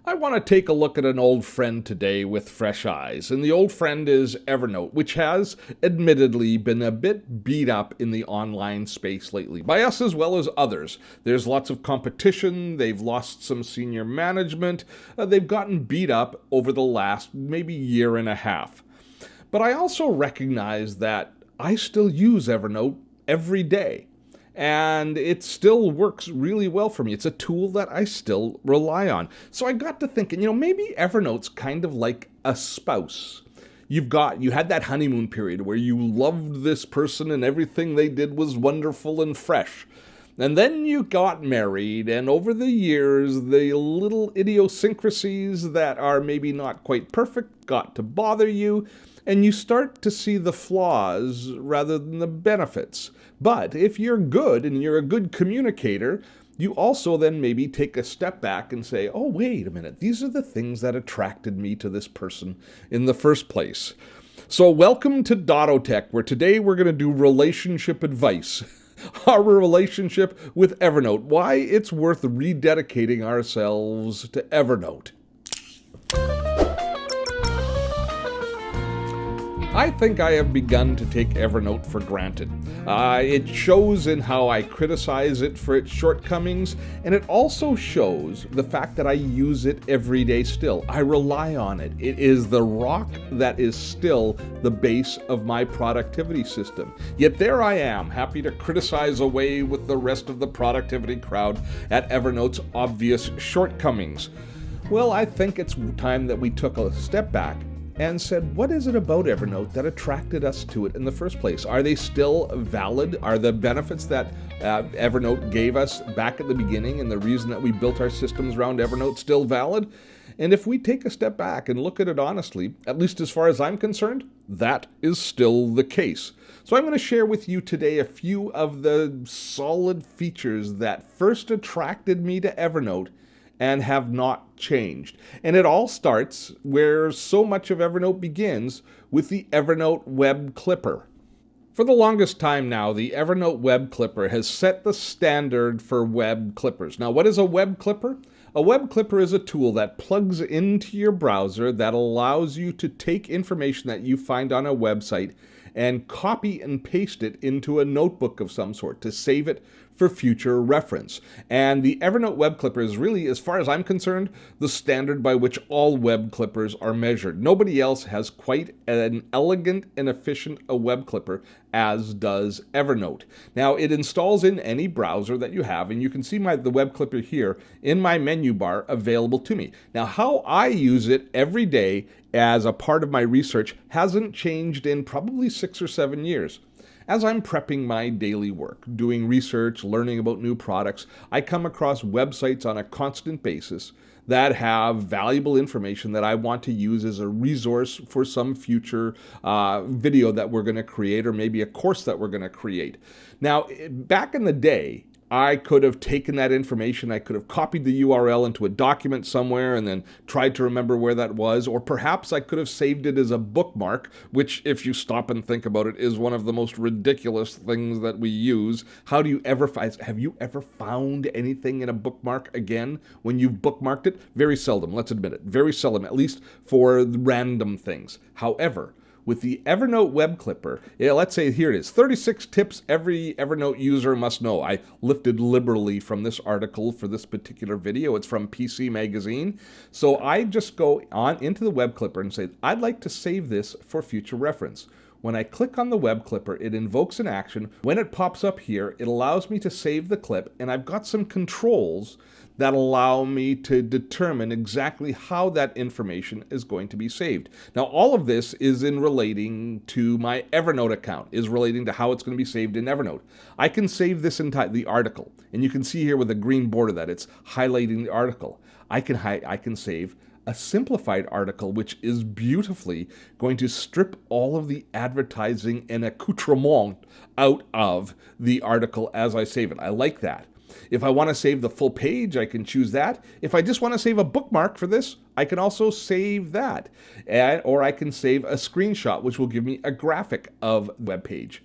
I want to take a look at an old friend today with fresh eyes, and the old friend is Evernote, which has admittedly been a bit beat up in the online space lately, by us as well as others. There's lots of competition, they've lost some senior management, they've gotten beat up over the last maybe year and a half. But I also recognize that I still use Evernote every day. And it still works really well for me. It's a tool that I still rely on. So I got to thinking, maybe Evernote's kind of like a spouse. You had that honeymoon period where you loved this person and everything they did was wonderful and fresh. And then you got married, and over the years, the little idiosyncrasies that are maybe not quite perfect got to bother you, and you start to see the flaws rather than the benefits. But if you're good and you're a good communicator, you also then maybe take a step back and say, oh, wait a minute, these are the things that attracted me to this person in the first place. So welcome to dottotech, where today we're going to do relationship advice. Our relationship with Evernote, why it's worth rededicating ourselves to Evernote. I think I have begun to take Evernote for granted. It shows in how I criticize it for its shortcomings, and it also shows the fact that I use it every day still. I rely on it. It is the rock that is still the base of my productivity system. Yet there I am, happy to criticize away with the rest of the productivity crowd at Evernote's obvious shortcomings. Well, I think it's time that we took a step back and said, what is it about Evernote that attracted us to it in the first place? Are they still valid? Are the benefits that Evernote gave us back at the beginning and the reason that we built our systems around Evernote still valid? And if we take a step back and look at it honestly, at least as far as I'm concerned, that is still the case. So I'm going to share with you today a few of the solid features that first attracted me to Evernote and have not changed. And it all starts where so much of Evernote begins, with the Evernote Web Clipper. For the longest time now, the Evernote Web Clipper has set the standard for web clippers. Now, what is a web clipper? A web clipper is a tool that plugs into your browser that allows you to take information that you find on a website and copy and paste it into a notebook of some sort to save it for future reference. And the Evernote Web Clipper is really, as far as I'm concerned, the standard by which all web clippers are measured. Nobody else has quite an elegant and efficient a web clipper as does Evernote. Now, it installs in any browser that you have, and you can see the web clipper here in my menu bar available to me. Now, how I use it every day as a part of my research hasn't changed in probably 6 or 7 years. As I'm prepping my daily work, doing research, learning about new products, I come across websites on a constant basis that have valuable information that I want to use as a resource for some future video that we're going to create, or maybe a course that we're going to create. Now, back in the day, I could have taken that information, I could have copied the URL into a document somewhere and then tried to remember where that was, or perhaps I could have saved it as a bookmark, which, if you stop and think about it, is one of the most ridiculous things that we use. Have you ever found anything in a bookmark again when you've bookmarked it? Very seldom, let's admit it. Very seldom, at least for random things. However, with the Evernote Web Clipper, let's say here it is, 36 tips every Evernote user must know. I lifted liberally from this article for this particular video. It's from PC Magazine. So I just go on into the Web Clipper and say, I'd like to save this for future reference. When I click on the Web Clipper, it invokes an action. When it pops up here, it allows me to save the clip, and I've got some controls that allow me to determine exactly how that information is going to be saved. Now, all of this is in relating to my Evernote account, is relating to how it's going to be saved in Evernote. I can save this entire the article, and you can see here with a green border that it's highlighting the article. I can save a simplified article, which is beautifully going to strip all of the advertising and accoutrement out of the article as I save it. I like that. If I want to save the full page, I can choose that. If I just want to save a bookmark for this, I can also save that. Or I can save a screenshot, which will give me a graphic of the web page.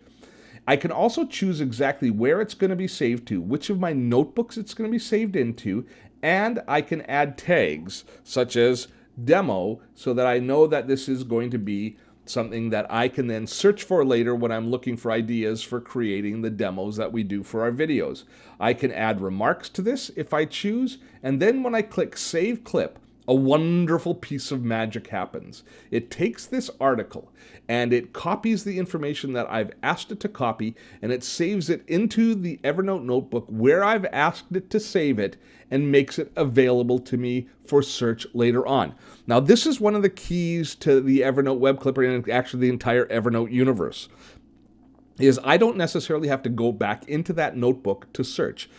I can also choose exactly where it's going to be saved to, which of my notebooks it's going to be saved into, And I can add tags such as demo so that I know that this is going to be something that I can then search for later when I'm looking for ideas for creating the demos that we do for our videos. I can add remarks to this if I choose, and then when I click Save Clip, a wonderful piece of magic happens. It takes this article and it copies the information that I've asked it to copy, and it saves it into the Evernote notebook where I've asked it to save it, and makes it available to me for search later on. Now, this is one of the keys to the Evernote Web Clipper and actually the entire Evernote universe, is I don't necessarily have to go back into that notebook to search.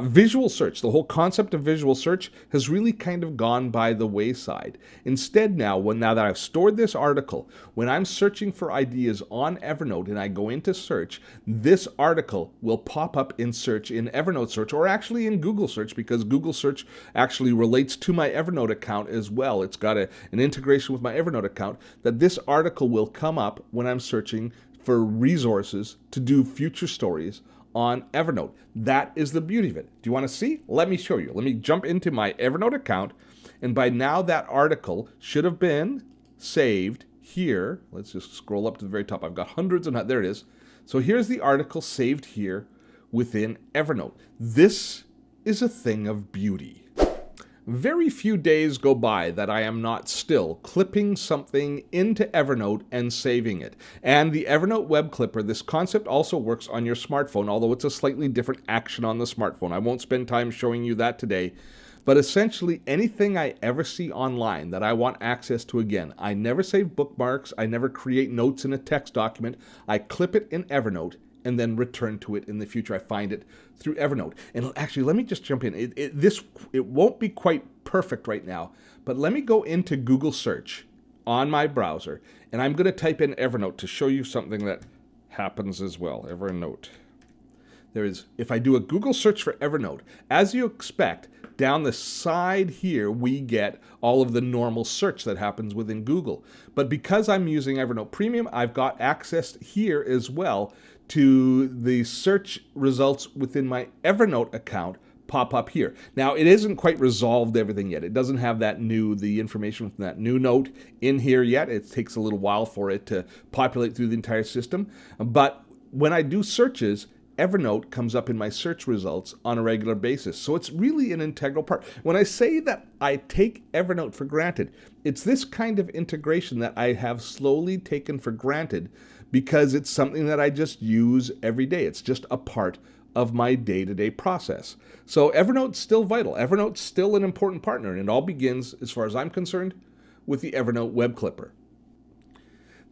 Visual search, the whole concept of visual search has really kind of gone by the wayside. Instead now that I've stored this article, when I'm searching for ideas on Evernote and I go into search, this article will pop up in search in Evernote search, or actually in Google search, because Google search actually relates to my Evernote account as well. It's got an integration with my Evernote account, that this article will come up when I'm searching for resources to do future stories on Evernote. That is the beauty of it. Do you want to see? Let me show you. Let me jump into my Evernote account, and by now that article should have been saved here. Let's just scroll up to the very top. I've got hundreds and there it is. So here's the article saved here within Evernote. This is a thing of beauty. Very few days go by that I am not still clipping something into Evernote and saving it. And the Evernote Web Clipper, this concept also works on your smartphone, although it's a slightly different action on the smartphone. I won't spend time showing you that today. But essentially, anything I ever see online that I want access to again, I never save bookmarks, I never create notes in a text document, I clip it in Evernote and then return to it in the future. I find it through Evernote. And actually, let me just jump in. It won't be quite perfect right now, but let me go into Google search on my browser, and I'm going to type in Evernote to show you something that happens as well. Evernote. If I do a Google search for Evernote, as you expect, down the side here, we get all of the normal search that happens within Google. But because I'm using Evernote Premium, I've got access here as well to the search results within my Evernote account pop up here. Now, it isn't quite resolved everything yet. It doesn't have the information from that new note in here yet. It takes a little while for it to populate through the entire system. But when I do searches, Evernote comes up in my search results on a regular basis. So it's really an integral part. When I say that I take Evernote for granted, it's this kind of integration that I have slowly taken for granted because it's something that I just use every day. It's just a part of my day-to-day process. So Evernote's still vital. Evernote's still an important partner, and it all begins, as far as I'm concerned, with the Evernote Web Clipper.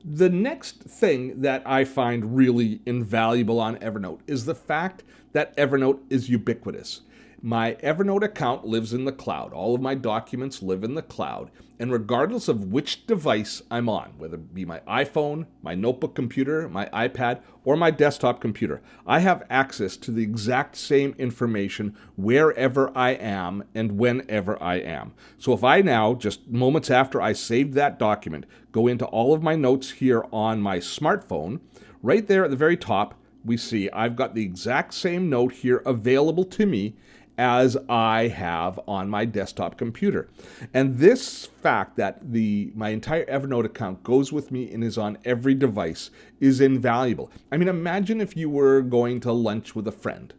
The next thing that I find really invaluable on Evernote is the fact that Evernote is ubiquitous. My Evernote account lives in the cloud. All of my documents live in the cloud. And regardless of which device I'm on, whether it be my iPhone, my notebook computer, my iPad, or my desktop computer, I have access to the exact same information wherever I am and whenever I am. So if I now, just moments after I saved that document, go into all of my notes here on my smartphone, right there at the very top, we see I've got the exact same note here available to me as I have on my desktop computer. And this fact that my entire Evernote account goes with me and is on every device is invaluable. I mean, imagine if you were going to lunch with a friend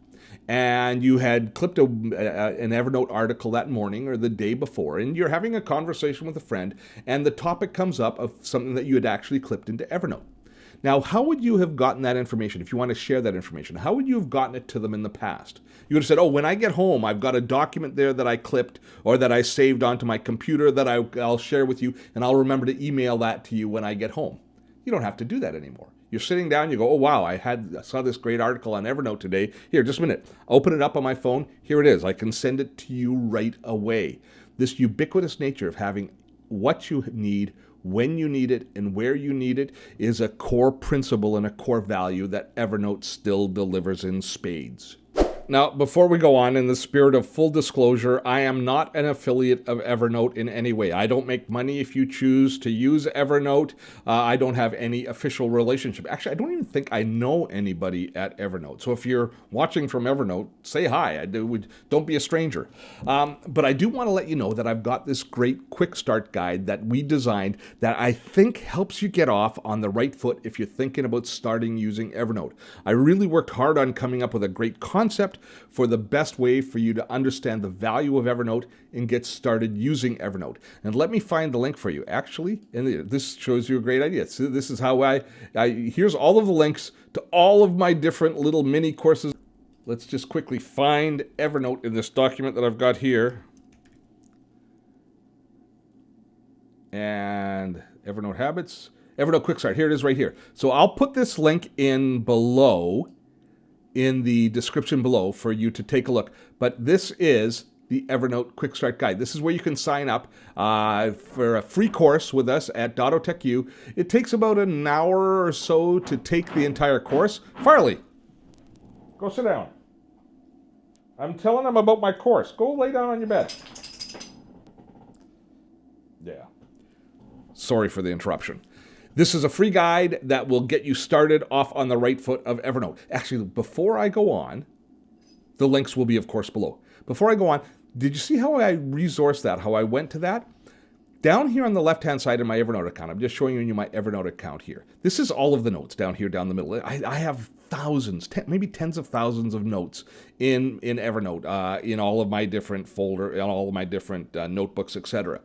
and you had clipped an Evernote article that morning or the day before, and you're having a conversation with a friend, and the topic comes up of something that you had actually clipped into Evernote. Now, how would you have gotten that information if you want to share that information? How would you have gotten it to them in the past? You would have said, oh, when I get home, I've got a document there that I clipped or that I saved onto my computer that I'll share with you, and I'll remember to email that to you when I get home. You don't have to do that anymore. You're sitting down, you go, oh, wow, I saw this great article on Evernote today. Here, just a minute. Open it up on my phone. Here it is. I can send it to you right away. This ubiquitous nature of having what you need, when you need it, and where you need it is a core principle and a core value that Evernote still delivers in spades. Now, before we go on, in the spirit of full disclosure, I am not an affiliate of Evernote in any way. I don't make money if you choose to use Evernote. I don't have any official relationship. Actually, I don't even think I know anybody at Evernote. So if you're watching from Evernote, say hi. Don't be a stranger. But I do want to let you know that I've got this great Quickstart guide that we designed that I think helps you get off on the right foot if you're thinking about starting using Evernote. I really worked hard on coming up with a great concept for the best way for you to understand the value of Evernote and get started using Evernote. And let me find the link for you. Actually, and this shows you a great idea. So this is how here's all of the links to all of my different little mini courses. Let's just quickly find Evernote in this document that I've got here. And Evernote Habits, Evernote Quickstart. Here it is right here. So I'll put this link in below, in the description below for you to take a look. But this is the Evernote Quickstart Guide. This is where you can sign up for a free course with us at dottotech U. It takes about an hour or so to take the entire course. Farley, go sit down. I'm telling them about my course. Go lay down on your bed. Yeah. Sorry for the interruption. This is a free guide that will get you started off on the right foot of Evernote. Actually, before I go on, the links will be, of course, below. Before I go on, did you see how I resourced that, how I went to that? Down here on the left-hand side of my Evernote account, I'm just showing you my Evernote account here. This is all of the notes down here, down the middle. I have thousands, maybe tens of thousands of notes in Evernote, in all of my different in all of my different notebooks, etc.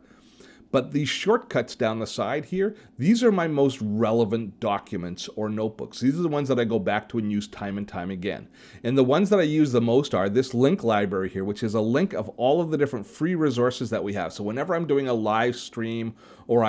But these shortcuts down the side here, these are my most relevant documents or notebooks. These are the ones that I go back to and use time and time again. And the ones that I use the most are this link library here, which is a link of all of the different free resources that we have. So whenever I'm doing a live stream or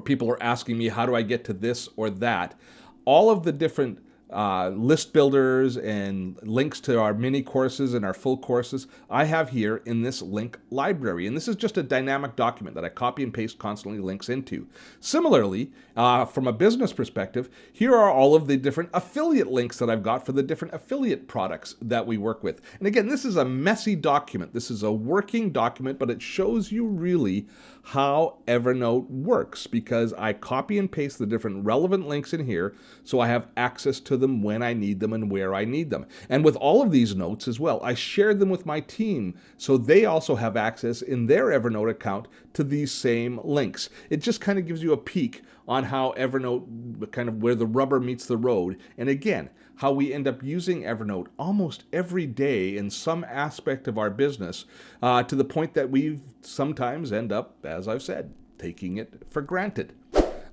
people are asking me, how do I get to this or that, all of the different list builders and links to our mini courses and our full courses I have here in this link library. And this is just a dynamic document that I copy and paste constantly links into. Similarly, from a business perspective, here are all of the different affiliate links that I've got for the different affiliate products that we work with. And again, this is a messy document. This is a working document, but it shows you really how Evernote works because I copy and paste the different relevant links in here so I have access to them when I need them and where I need them. And with all of these notes as well, I shared them with my team so they also have access in their Evernote account to these same links. It just kind of gives you a peek on how Evernote, kind of where the rubber meets the road. And again, how we end up using Evernote almost every day in some aspect of our business to the point that we sometimes end up, as I've said, taking it for granted.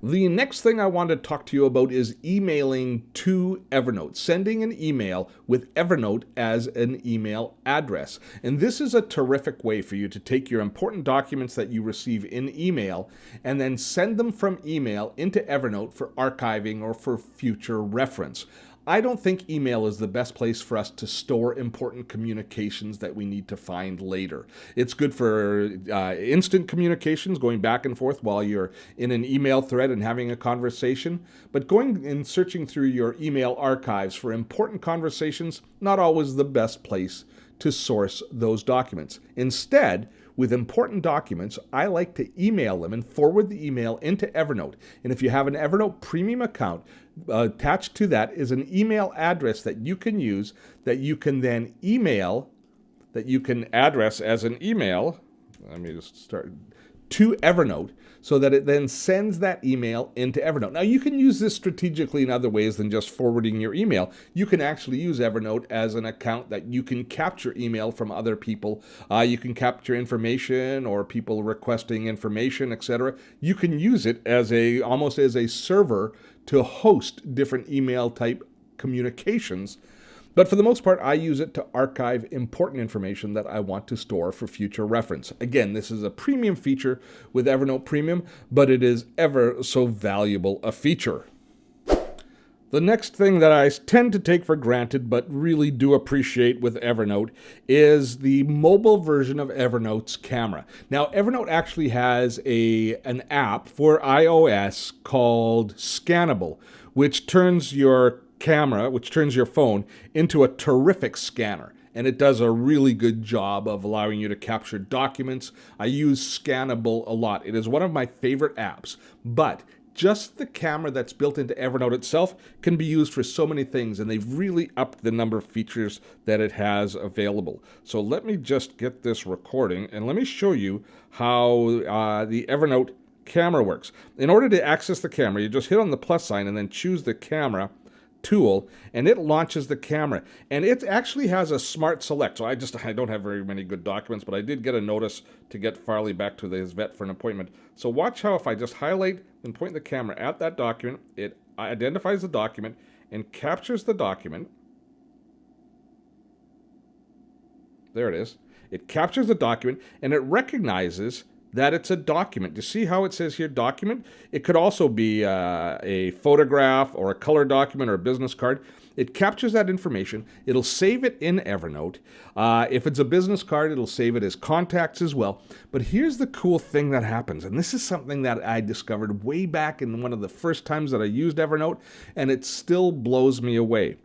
The next thing I want to talk to you about is emailing to Evernote, sending an email with Evernote as an email address. And this is a terrific way for you to take your important documents that you receive in email and then send them from email into Evernote for archiving or for future reference. I don't think email is the best place for us to store important communications that we need to find later. It's good for instant communications, going back and forth while you're in an email thread and having a conversation. But going and searching through your email archives for important conversations, not always the best place to source those documents. Instead, with important documents, I like to email them and forward the email into Evernote. And if you have an Evernote Premium account, attached to that is an email address that you can use that you can then email, that you can address as an email. Let me just start to Evernote so that it then sends that email into Evernote. Now, you can use this strategically in other ways than just forwarding your email. You can actually use Evernote as an account that you can capture email from other people. You can capture information or people requesting information, etc. You can use it as almost as a server to host different email type communications. But for the most part, I use it to archive important information that I want to store for future reference. Again, this is a premium feature with Evernote Premium, but it is ever so valuable a feature. The next thing that I tend to take for granted, but really do appreciate with Evernote, is the mobile version of Evernote's Camera. Now, Evernote actually has an app for iOS called Scannable, which turns your Camera, which turns your phone into a terrific scanner. And it does a really good job of allowing you to capture documents. I use Scannable a lot. It is one of my favorite apps, but just the camera that's built into Evernote itself can be used for so many things, and they've really upped the number of features that it has available. So let me just get this recording, and let me show you how the Evernote camera works. In order to access the camera, you just hit on the plus sign and then choose the camera tool, and it launches the camera, and it actually has a smart select. So I don't have very many good documents, but I did get a notice to get Farley back to his vet for an appointment. So watch how if I just highlight and point the camera at that document, it identifies the document and captures the document. There it is. It captures the document and it recognizes that it's a document. You see how it says here document? It could also be a photograph or a color document or a business card. It captures that information. It'll save it in Evernote. If it's a business card, it'll save it as contacts as well. But here's the cool thing that happens, and this is something that I discovered way back in one of the first times that I used Evernote, and it still blows me away.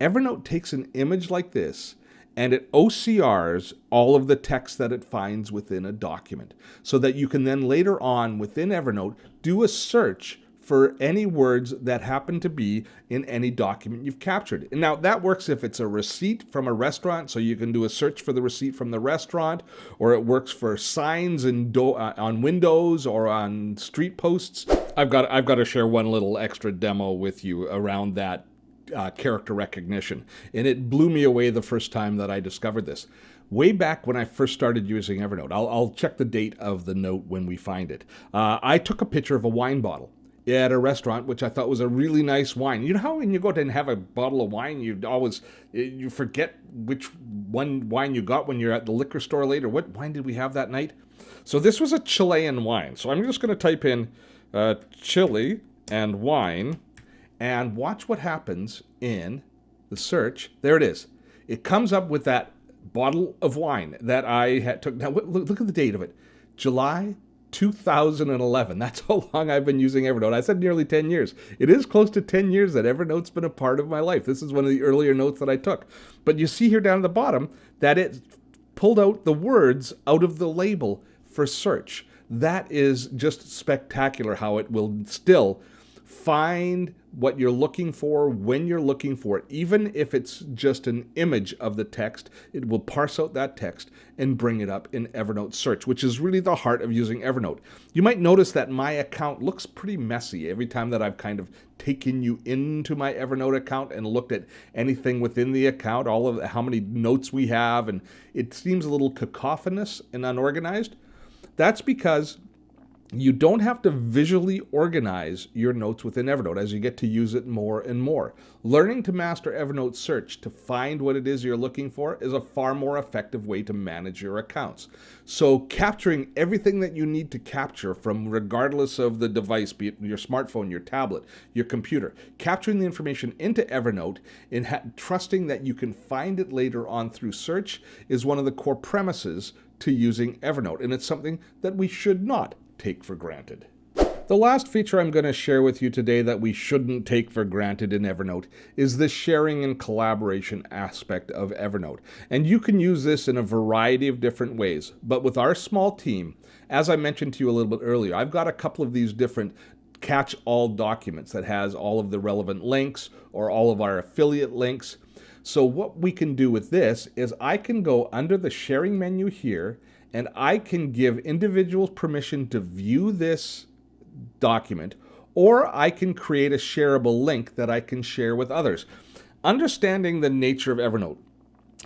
Evernote takes an image like this, and it OCRs all of the text that it finds within a document so that you can then later on within Evernote do a search for any words that happen to be in any document you've captured. And now that works if it's a receipt from a restaurant, so you can do a search for the receipt from the restaurant, or it works for signs and on windows or on street posts. I've got to share one little extra demo with you around that character recognition. And it blew me away the first time that I discovered this. Way back when I first started using Evernote, I'll check the date of the note when we find it. I took a picture of a wine bottle at a restaurant, which I thought was a really nice wine. You know how when you go and have a bottle of wine, you forget which one wine you got when you're at the liquor store later. What wine did we have that night? So this was a Chilean wine. So I'm just going to type in Chile and wine, and watch what happens in the search. There it is. It comes up with that bottle of wine that I had took. Now look at the date of it. July 2011. That's how long I've been using Evernote. I said nearly 10 years. It is close to 10 years that Evernote's been a part of my life. This is one of the earlier notes that I took. But you see here down at the bottom that it pulled out the words out of the label for search. That is just spectacular how it will still find what you're looking for when you're looking for it. Even if it's just an image of the text, it will parse out that text and bring it up in Evernote search, which is really the heart of using Evernote. You might notice that my account looks pretty messy every time that I've kind of taken you into my Evernote account and looked at anything within the account, all of how many notes we have, and it seems a little cacophonous and unorganized. That's because you don't have to visually organize your notes within Evernote as you get to use it more and more. Learning to master Evernote search to find what it is you're looking for is a far more effective way to manage your accounts. So capturing everything that you need to capture from regardless of the device, be it your smartphone, your tablet, your computer, capturing the information into Evernote and trusting that you can find it later on through search is one of the core premises to using Evernote, and it's something that we should not take for granted. The last feature I'm going to share with you today that we shouldn't take for granted in Evernote is the sharing and collaboration aspect of Evernote. And you can use this in a variety of different ways. But with our small team, as I mentioned to you a little bit earlier, I've got a couple of these different catch-all documents that has all of the relevant links or all of our affiliate links. So what we can do with this is I can go under the sharing menu here, and I can give individuals permission to view this document, or I can create a shareable link that I can share with others. Understanding the nature of Evernote,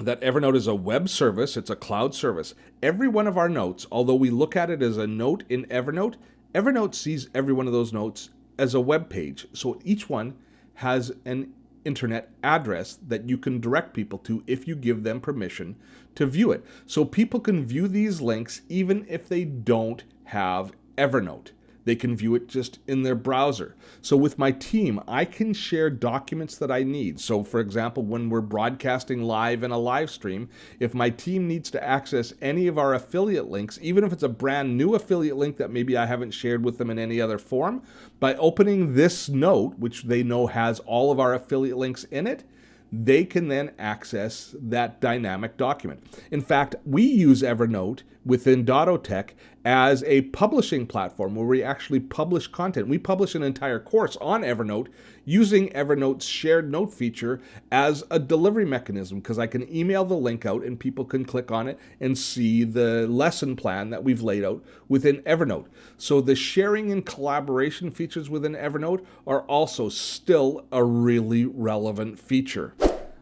that Evernote is a web service, it's a cloud service. Every one of our notes, although we look at it as a note in Evernote, Evernote sees every one of those notes as a web page. So each one has an internet address that you can direct people to if you give them permission to view it. So people can view these links even if they don't have Evernote. They can view it just in their browser. So with my team, I can share documents that I need. So for example, when we're broadcasting live in a live stream, if my team needs to access any of our affiliate links, even if it's a brand new affiliate link that maybe I haven't shared with them in any other form, by opening this note, which they know has all of our affiliate links in it, they can then access that dynamic document. In fact, we use Evernote within dottotech as a publishing platform where we actually publish content. We publish an entire course on Evernote using Evernote's shared note feature as a delivery mechanism, because I can email the link out and people can click on it and see the lesson plan that we've laid out within Evernote. So the sharing and collaboration features within Evernote are also still a really relevant feature.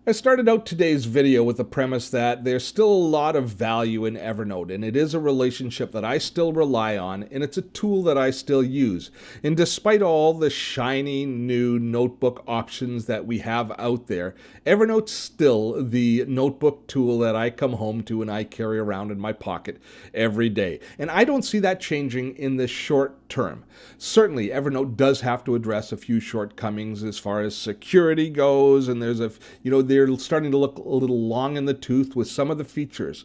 I started out today's video with the premise that there's still a lot of value in Evernote, and it is a relationship that I still rely on, and it's a tool that I still use. And despite all the shiny new notebook options that we have out there, Evernote's still the notebook tool that I come home to and I carry around in my pocket every day. And I don't see that changing in the short term. Certainly, Evernote does have to address a few shortcomings as far as security goes, and there's they're starting to look a little long in the tooth with some of the features.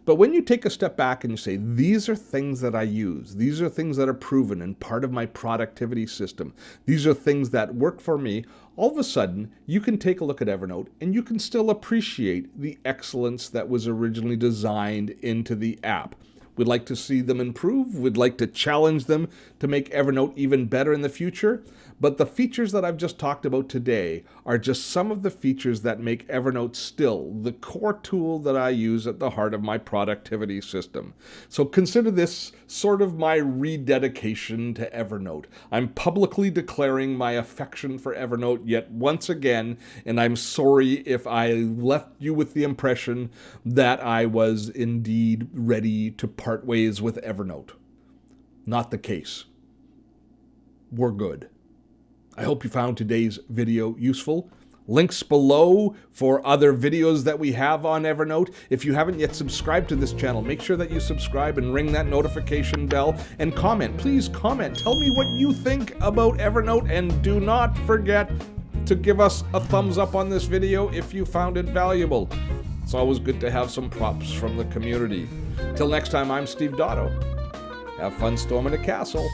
But when you take a step back and you say, these are things that I use, these are things that are proven and part of my productivity system, these are things that work for me, all of a sudden you can take a look at Evernote and you can still appreciate the excellence that was originally designed into the app. We'd like to see them improve. We'd like to challenge them to make Evernote even better in the future. But the features that I've just talked about today are just some of the features that make Evernote still the core tool that I use at the heart of my productivity system. So consider this sort of my rededication to Evernote. I'm publicly declaring my affection for Evernote yet once again, and I'm sorry if I left you with the impression that I was indeed ready to part ways with Evernote. Not the case. We're good. I hope you found today's video useful. Links below for other videos that we have on Evernote. If you haven't yet subscribed to this channel, make sure that you subscribe and ring that notification bell and comment. Please comment. Tell me what you think about Evernote, and do not forget to give us a thumbs up on this video if you found it valuable. It's always good to have some props from the community. Till next time, I'm Steve Dotto. Have fun storming a castle.